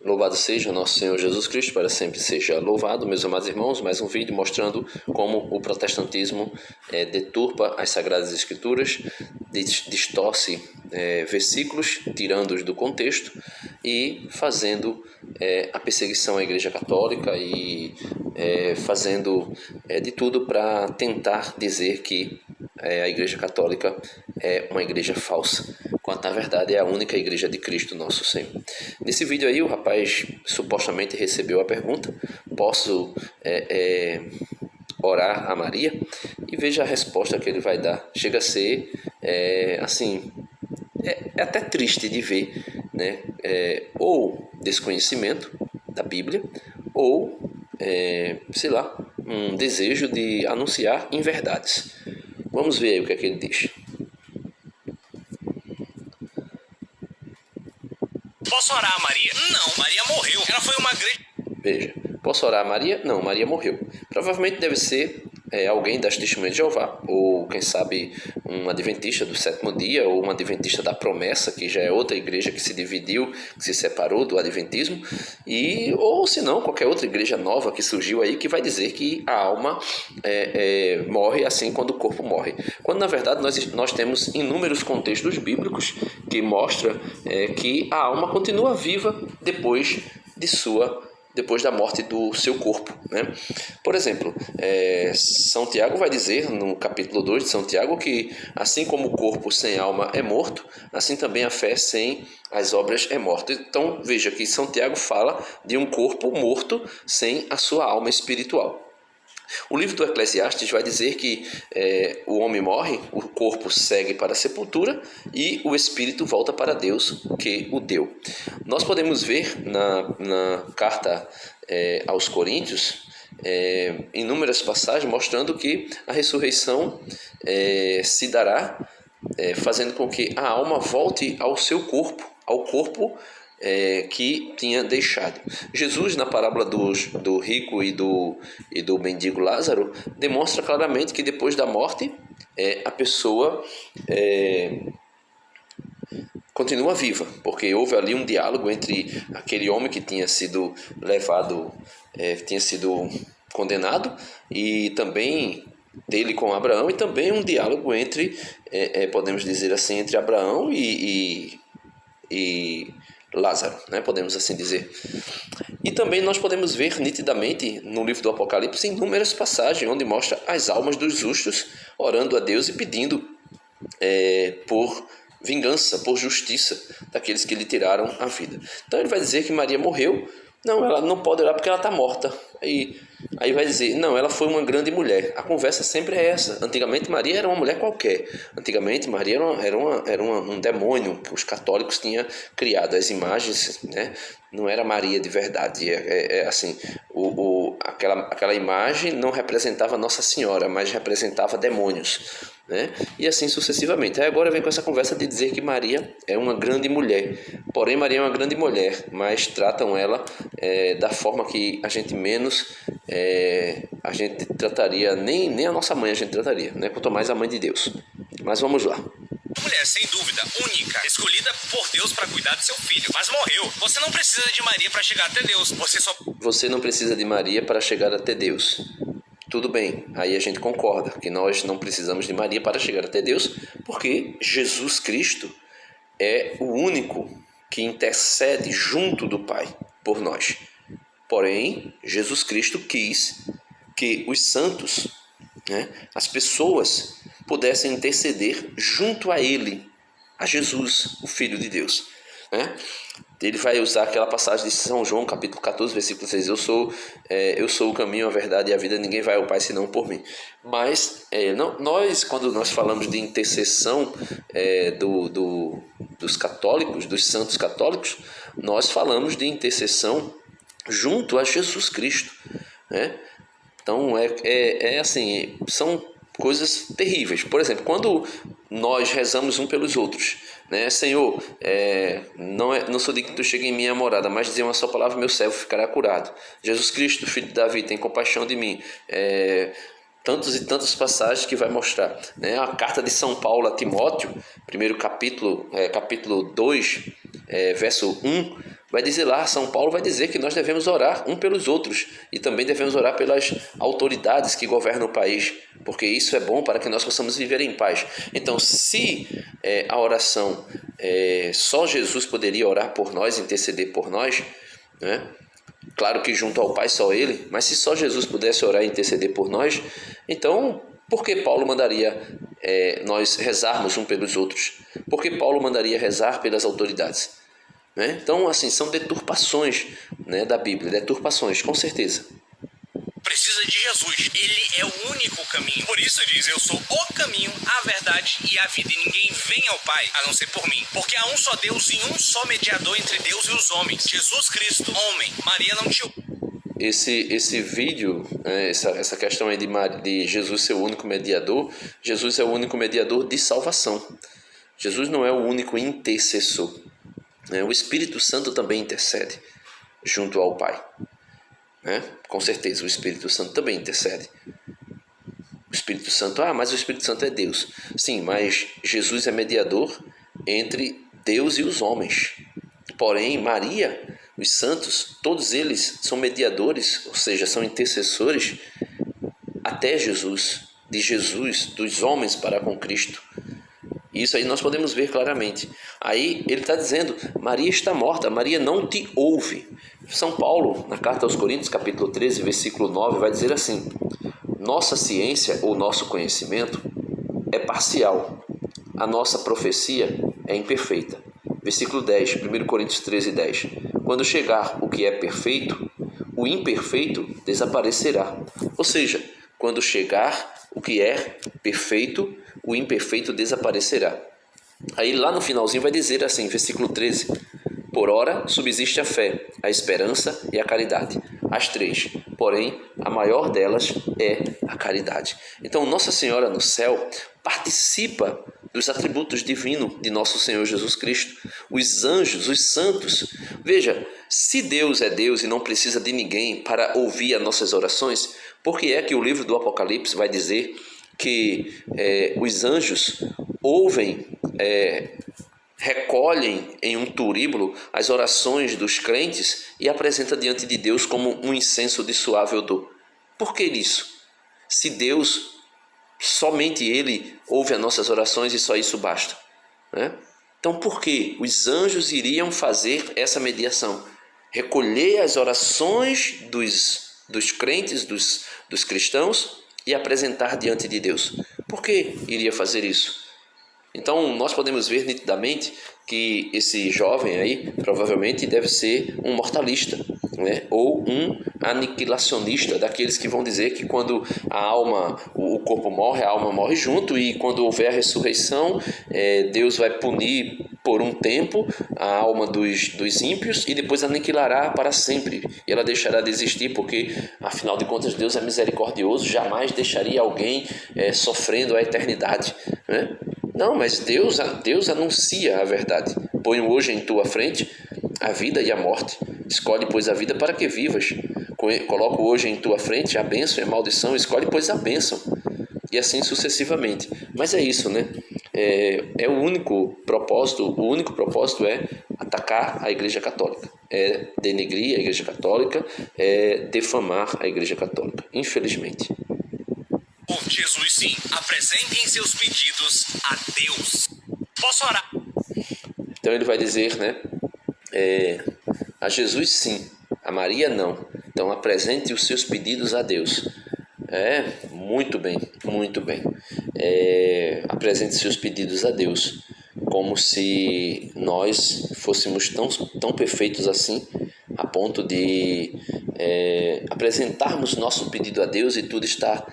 Louvado seja nosso Senhor Jesus Cristo, para sempre seja louvado. Meus amados irmãos, mais um vídeo mostrando como o protestantismo deturpa as Sagradas Escrituras, distorce versículos, tirando-os do contexto e fazendo a perseguição à Igreja Católica e fazendo de tudo para tentar dizer que a Igreja Católica é uma igreja falsa, quando na verdade é a única igreja de Cristo nosso Senhor. Nesse vídeo aí o rapaz supostamente recebeu a pergunta: posso orar a Maria? E veja a resposta que ele vai dar. Chega a ser assim, é até triste de ver, né? Ou desconhecimento da Bíblia, ou sei lá, um desejo de anunciar inverdades. Vamos ver aí o que é que ele diz. Posso orar a Maria? Não, Maria morreu. Ela foi uma grande... Veja, posso orar a Maria? Não, Maria morreu. Provavelmente deve ser alguém das Testemunhas de Jeová, ou quem sabe um adventista do sétimo dia, ou um adventista da promessa, que já é outra igreja que se dividiu, que se separou do adventismo, ou se não, qualquer outra igreja nova que surgiu aí, que vai dizer que a alma morre assim quando o corpo morre. Quando na verdade nós temos inúmeros contextos bíblicos que mostram que a alma continua viva depois da morte do seu corpo, né? Por exemplo, São Tiago vai dizer no capítulo 2 de São Tiago que assim como o corpo sem alma é morto, assim também a fé sem as obras é morta. Então veja que São Tiago fala de um corpo morto sem a sua alma espiritual. O livro do Eclesiastes vai dizer que o homem morre, o corpo segue para a sepultura e o espírito volta para Deus que o deu. Nós podemos ver na carta aos Coríntios inúmeras passagens mostrando que a ressurreição se dará fazendo com que a alma volte ao seu corpo, ao corpo que tinha deixado. Jesus, na parábola do rico e do mendigo Lázaro, demonstra claramente que depois da morte a pessoa continua viva, porque houve ali um diálogo entre aquele homem que tinha sido levado, tinha sido condenado, e também dele com Abraão, e também um diálogo entre, podemos dizer assim, entre Abraão e Lázaro, né? Podemos assim dizer. E também nós podemos ver nitidamente no livro do Apocalipse inúmeras passagens onde mostra as almas dos justos orando a Deus e pedindo por vingança, por justiça daqueles que lhe tiraram a vida. Então ele vai dizer que Maria morreu. Não, ela não pode orar porque ela está morta. Aí vai dizer, não, ela foi uma grande mulher. A conversa sempre é essa. Antigamente Maria era uma mulher qualquer. Antigamente Maria era um demônio que os católicos tinham criado. As imagens, né? Não era Maria de verdade. Assim, aquela imagem não representava Nossa Senhora, mas representava demônios, né? E assim sucessivamente. Aí agora vem com essa conversa de dizer que Maria é uma grande mulher. Porém, Maria é uma grande mulher, mas tratam ela da forma que a gente menos a gente trataria, nem a nossa mãe a gente trataria, né? Quanto mais a mãe de Deus. Mas vamos lá. Mulher, sem dúvida, única, escolhida por Deus para cuidar do seu filho, mas morreu. Você não precisa de Maria para chegar até Deus. Você não precisa de Maria para chegar até Deus. Tudo bem, aí a gente concorda que nós não precisamos de Maria para chegar até Deus, porque Jesus Cristo é o único que intercede junto do Pai por nós. Porém, Jesus Cristo quis que os santos, né, as pessoas, pudessem interceder junto a Ele, a Jesus, o Filho de Deus, né? Ele vai usar aquela passagem de São João, capítulo 14, versículo 6. Eu sou o caminho, a verdade e a vida, ninguém vai ao Pai senão por mim. Mas quando nós falamos de intercessão dos católicos, dos santos católicos, nós falamos de intercessão junto a Jesus Cristo, né? Então assim, são coisas terríveis. Por exemplo, quando nós rezamos um pelos outros, né? Senhor, não sou digno que tu chegue em minha morada, mas dizer uma só palavra, meu servo ficará curado. Jesus Cristo, filho de Davi, tem compaixão de mim. Tantas e tantas passagens que vai mostrar, né? A carta de São Paulo a Timóteo, primeiro capítulo 2, verso 1, vai dizer lá, São Paulo vai dizer que nós devemos orar um pelos outros e também devemos orar pelas autoridades que governam o país, porque isso é bom para que nós possamos viver em paz. Então, se a oração, só Jesus poderia orar por nós, interceder por nós, né? Claro que junto ao Pai só Ele, mas se só Jesus pudesse orar e interceder por nós, então por que Paulo mandaria nós rezarmos um pelos outros? Por que Paulo mandaria rezar pelas autoridades? Né? Então, assim, são deturpações, né, da Bíblia, deturpações, com certeza. Precisa de Jesus. Ele é o único caminho. Por isso diz, eu sou o caminho, a verdade e a vida. E ninguém vem ao Pai, a não ser por mim. Porque há um só Deus e um só mediador entre Deus e os homens. Jesus Cristo, homem. Maria não te... Esse vídeo, essa questão aí de Jesus ser o único mediador, Jesus é o único mediador de salvação. Jesus não é o único intercessor. O Espírito Santo também intercede junto ao Pai. Com certeza, o Espírito Santo também intercede. O Espírito Santo, mas o Espírito Santo é Deus. Sim, mas Jesus é mediador entre Deus e os homens. Porém, Maria, os santos, todos eles são mediadores, ou seja, são intercessores até Jesus, de Jesus, dos homens para com Cristo. Isso aí nós podemos ver claramente. Aí ele está dizendo, Maria está morta, Maria não te ouve. São Paulo, na carta aos Coríntios, capítulo 13, versículo 9, vai dizer assim: nossa ciência ou nosso conhecimento é parcial, a nossa profecia é imperfeita. Versículo 10, 1 Coríntios 13, 10. Quando chegar o que é perfeito, o imperfeito desaparecerá. Ou seja, quando chegar o que é perfeito, o imperfeito desaparecerá. Aí lá no finalzinho vai dizer assim, versículo 13: por ora subsiste a fé, a esperança e a caridade. As três, porém a maior delas é a caridade. Então Nossa Senhora no céu participa dos atributos divinos de nosso Senhor Jesus Cristo. Os anjos, os santos. Veja, se Deus é Deus e não precisa de ninguém para ouvir as nossas orações, por que é que o livro do Apocalipse vai dizer que os anjos ouvem, recolhem em um turíbulo as orações dos crentes e apresenta diante de Deus como um incenso de suave odor? Por que isso? Se Deus, somente Ele ouve as nossas orações e só isso basta, né? Então por que os anjos iriam fazer essa mediação? Recolher as orações dos crentes, dos cristãos e apresentar diante de Deus. Por que iria fazer isso? Então nós podemos ver nitidamente que esse jovem aí provavelmente deve ser um mortalista, né? Ou um aniquilacionista, daqueles que vão dizer que quando a alma, o corpo morre, a alma morre junto, e quando houver a ressurreição, Deus vai punir por um tempo a alma dos ímpios e depois aniquilará para sempre, e ela deixará de existir, porque afinal de contas Deus é misericordioso, jamais deixaria alguém sofrendo a eternidade, né? Não, mas Deus anuncia a verdade. Ponho hoje em tua frente a vida e a morte. Escolhe, pois, a vida para que vivas. Coloco hoje em tua frente a bênção e a maldição. Escolhe, pois, a bênção. E assim sucessivamente. Mas é isso, né? O único propósito é atacar a Igreja Católica. É denegrir a Igreja Católica, é defamar a Igreja Católica. Infelizmente. Por Jesus, sim. Apresentem seus pedidos a Deus. Posso orar? Então ele vai dizer, né? A Jesus, sim. A Maria, não. Então apresente os seus pedidos a Deus. Muito bem, muito bem. Apresente seus pedidos a Deus. Como se nós fôssemos tão perfeitos assim, a ponto de apresentarmos nosso pedido a Deus e tudo está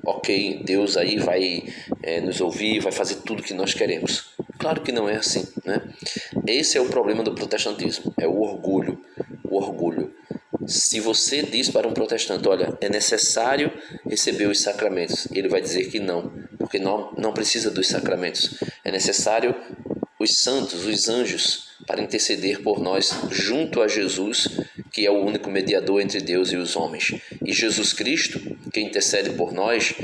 ok, Deus aí vai nos ouvir, vai fazer tudo que nós queremos. Claro que não é assim, né? Esse é o problema do protestantismo, é o orgulho. O orgulho. Se você diz para um protestante, olha, é necessário receber os sacramentos, ele vai dizer que não, porque não precisa dos sacramentos. É necessário os santos, os anjos, para interceder por nós junto a Jesus, que é o único mediador entre Deus e os homens. E Jesus Cristo, que intercede por nós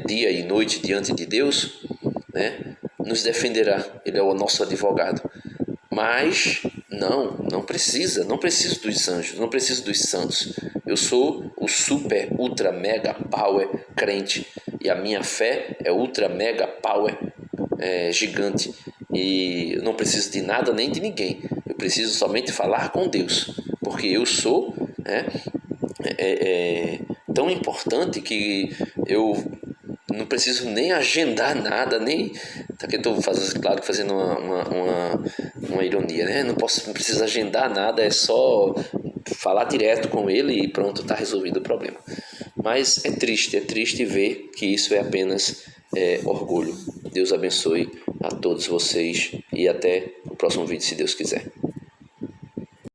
dia e noite diante de Deus, né, nos defenderá. Ele é o nosso advogado. Mas Não precisa, não preciso dos anjos, não preciso dos santos. Eu sou o super, ultra, mega, power crente. E a minha fé é ultra, mega, power gigante. E eu não preciso de nada nem de ninguém. Eu preciso somente falar com Deus. Porque eu sou tão importante que eu não preciso nem agendar nada, nem... Tá que eu estou fazendo uma ironia, né? Não preciso agendar nada, é só falar direto com ele e pronto, está resolvido o problema. Mas é triste ver que isso é apenas orgulho. Deus abençoe a todos vocês e até o próximo vídeo, se Deus quiser.